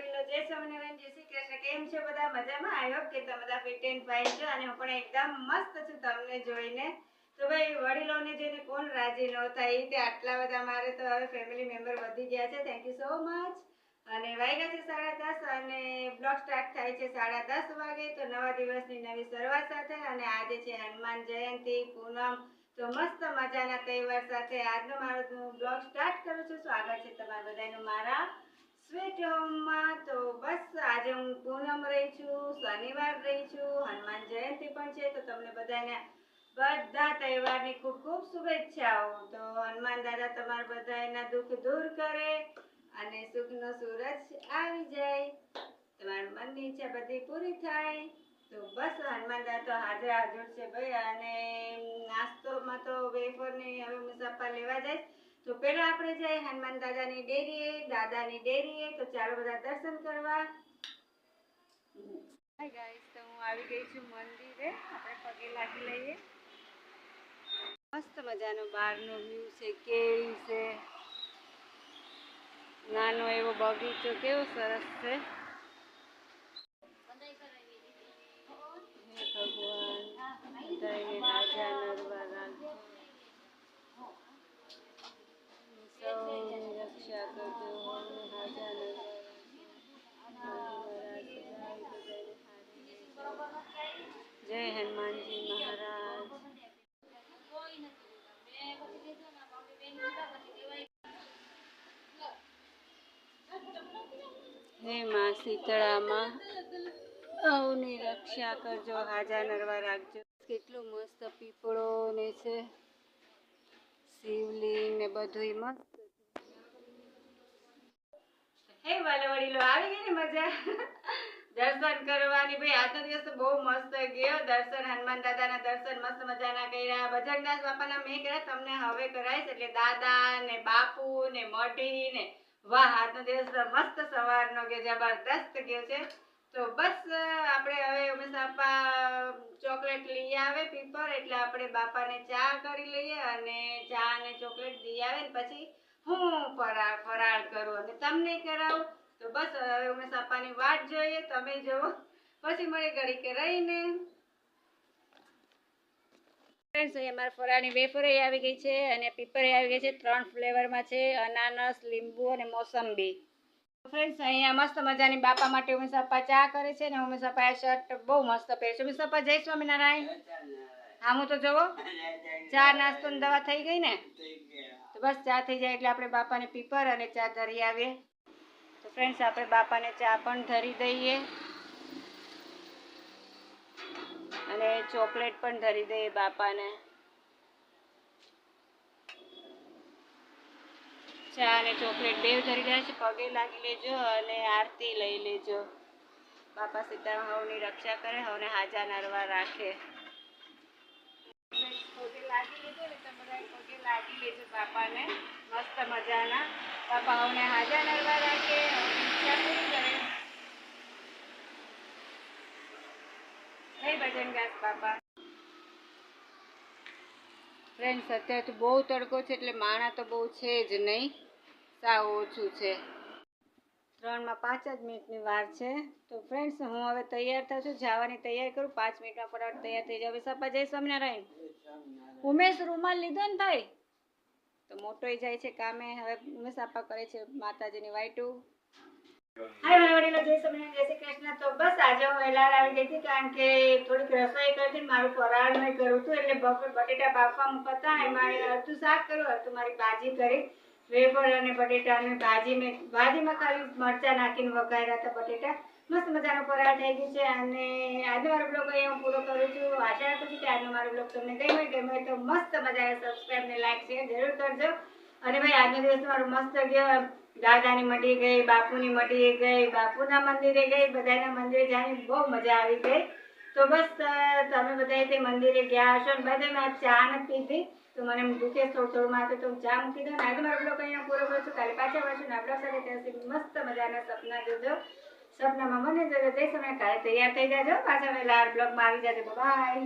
વડીલો જય સ્વામિનારાયણ જય શ્રી કૃષ્ણ. કેમ છો બધા? મજામાં? આઈ હોપ કે તમે બધા ફિટ એન્ડ ફાઇન છો અને હું પણ એકદમ મસ્ત છું તમને જોઈને. તો ભાઈ વડીલોને જોઈને કોણ રાજી ન થાય. એ આટલા બધા મારે તો હવે ફેમિલી મેમ્બર વધી ગયા છે. Thank you so much. અને વાગ્યા છે 10:30 અને બ્લોગ સ્ટાર્ટ થાય છે 10:30 વાગે. તો નવા દિવસની નવી શરૂઆત સાથે અને આજે છે હનુમાન જયંતિ પૂનમ. તો મસ્ત મજાના તહેવાર સાથે આજનો મારો બ્લોગ સ્ટાર્ટ કરું છું. સ્વાગત છે તમારા બધાનું મારા સ્વીટ હોમમાં. તો બસ આજે હું પૂનમ રહી છું, શનિવાર રહી છું, હનુમાન જયંતિ પણ છે. તો તમને બધાને બધા તહેવારની ખૂબ ખૂબ શુભેચ્છાઓ. તો હનુમાન દાદા તમારા બધાના દુઃખ દૂર કરે અને સુખનો સૂરજ આવી જાય, તમારા મનની ઈચ્છા બધી પૂરી થાય. તો બસ હનુમાન દાદા તો હાજર છે ભાઈ. અને નાસ્તોમાં તો વેફર ને હવે મુસાફા લેવા જાય. તો પેલા આપણે જઈએ હનુમાન દાદાની ડેરીએ. તો ચાલો બધા દર્શન કરવા. હાય ગાઈસ, તો હું આવી ગઈ છું મંદિરે. આપણે પગે લાગી લઈએ. મસ્ત મજાનો બહારનો વ્યૂ છે, કેરી છે, નાનો એવો બગીચો કેવો સરસ છે. હે ભગવાન, બધાને હાજા નરવા રાખજો, સૌની રક્ષા કરજો, હાજા નરવા જય હનુમાનજી મહારાજ. હે માં શીતળામાં સૌની રક્ષા કરજો, હાજા નરવા રાખજો. કેટલું મસ્ત પીપળો ને છે, શિવલિંગ ને બધું મસ્ત. હે વાલા વડીલો આવી ગઈ ને મજા દર્શન કરવાની. ભાઈ આજનો દિવસ તો બહુ મસ્ત ગયો. દર્શન હનુમાન દાદાના દર્શન મસ્ત મજાના કર્યા. બજરંગદાસ બાપાના મેં કર્યા, તમને હવે કરાઈશ. એટલે દાદા ને બાપુ ને મઢી ને વાહ, આજનો દિવસ મસ્ત સવારનો ગયો, જબરદસ્ત ગયો છે. તો બસ આપણે હવે ઉમેશ બાપા ચોકલેટ લઈ આવે પીપર, એટલે આપણે બાપાને ચા કરી લઈએ અને ચા અને ચોકલેટ લઈ આવે ને પછી હું ફરાળ કરું અને તમને કરાવું. તો બસ હવે ઉમેશ બાપાની વાટ જોઈએ, તમે જોવો પછી મળે ઘડી કે રહીને. ફ્રેન્ડ્સ, અહીંયા મારા ફરાળની વેફર આવી ગઈ છે અને પીપર આવી ગઈ છે. 3 ફ્લેવરમાં છે, અનાનસ, લીંબુ અને મોસંબી. ફ્રેન્ડ્સ, અહીંયા મસ્ત મજાની બાપા માટે ઉમેશ બાપા ચા કરે છે ને ઉમેશ બાપા આ શર્ટ બહુ મસ્ત પહેરે છે. ઉમેશ બાપા જય સ્વામિનારાયણ. હા, હું તો જોવો ચા નાસ્તો ને દવા થઈ ગઈ ને. તો બસ ચા થઈ જાય એટલે આપણે બાપાને પીપર અને ચા ધરી આવીએ. તો ફ્રેન્ડ્સ, આપણે બાપાને ચા પણ ધરી દઈએ અને ચોકલેટ પણ ધરી દઈએ બાપાને. ચા અને ચોકલેટ બેવ ધરી રહ્યા છે. પગે લાગી લેજો અને આરતી લઈ લેજો. બાપા સીતારામ હવની રક્ષા કરે, હવને હાજા નરવા રાખે. પગે લાગી લેજો ને તમે બધા પગે લાગી લેજો બાપાને મસ્ત મજાના. બાપા હવને હાજા નરવા રાખે, હવની ઈચ્છા પૂરી કરે. જય બજરંગદાસ બાપા. ફ્રેન્ડ્સ, અત્યારે તો બહુ તડકો છે એટલે માણા તો બહુ છે જ નહીં, સાવ ઓછું છે. 3 માં 5 જ મિનિટની વાર છે. તો ફ્રેન્ડ્સ, હું હવે તૈયાર થઉં છું, જવાની તૈયારી કરું. 5 મિનિટમાં ફટાફટ તૈયાર થઈ જાવ. સપા જય સ્વામિનારાયણ. ઉમેશ રૂમાલ લીધો ને ભાઈ? તો મોટોય જાય છે કામે. હવે ઉમેશ આપા કરે છે માતાજીની વાઈટું. હાય મારા વડીલો જય સ્વામિનારાયણ જય શ્રી કૃષ્ણ. તો બસ આજે હું વહેલા આવી ગઈ હતી કારણ કે થોડીક રસોઈ કરતી, મારું ફરાળ નહીં કરું હતું એટલે બટેટા બાફવા મૂકતા. એમાં અડધું શાક કર્યું, અડધું મારી ભાજી કરી. વેફર અને બટેટા અને ભાજીમાં ખાલી મરચાં નાખીને વઘાર્યા હતા બટેટા. મસ્ત મજાનો ફરાળ થઈ ગયું છે. અને આજનો મારો બ્લોગ અહીંયા હું પૂરો કરું છું. આશા રાખું છું કે આજનો મારો બ્લોગ તમને ગમ્યો હોય તો મસ્ત મજાના સબસ્ક્રાઈબ ને લાઈક શેર જરૂર કરજો. અને ભાઈ આજનો દિવસ મારો મસ્ત ગયો. દાદાની મઢી ગઈ, બાપુની મઢી ગઈ, બાપુના મંદિરે ગઈ, બધાના મંદિરે જવાની બહુ મજા આવી ગઈ. તો બસ તમે બધા તે મંદિરે ગયા હશો ને બધા મેં ચા નથી પીધી. તો મને ભૂખે થોડું માટે તો હું ચા મૂકી દઉં. આજે મારો બ્લોગ અહીંયા પૂરો કરું છું. કાલે પાછા મળશું ને બ્લોગ સાથે. ત્યાં સુધી મસ્ત મજાના સપના જોજો. સપનામાં મને જોજો. જય સમય કાલે તૈયાર થઈ જાજો. પાછા વહેલા બ્લોગમાં આવી જાજો. બાય.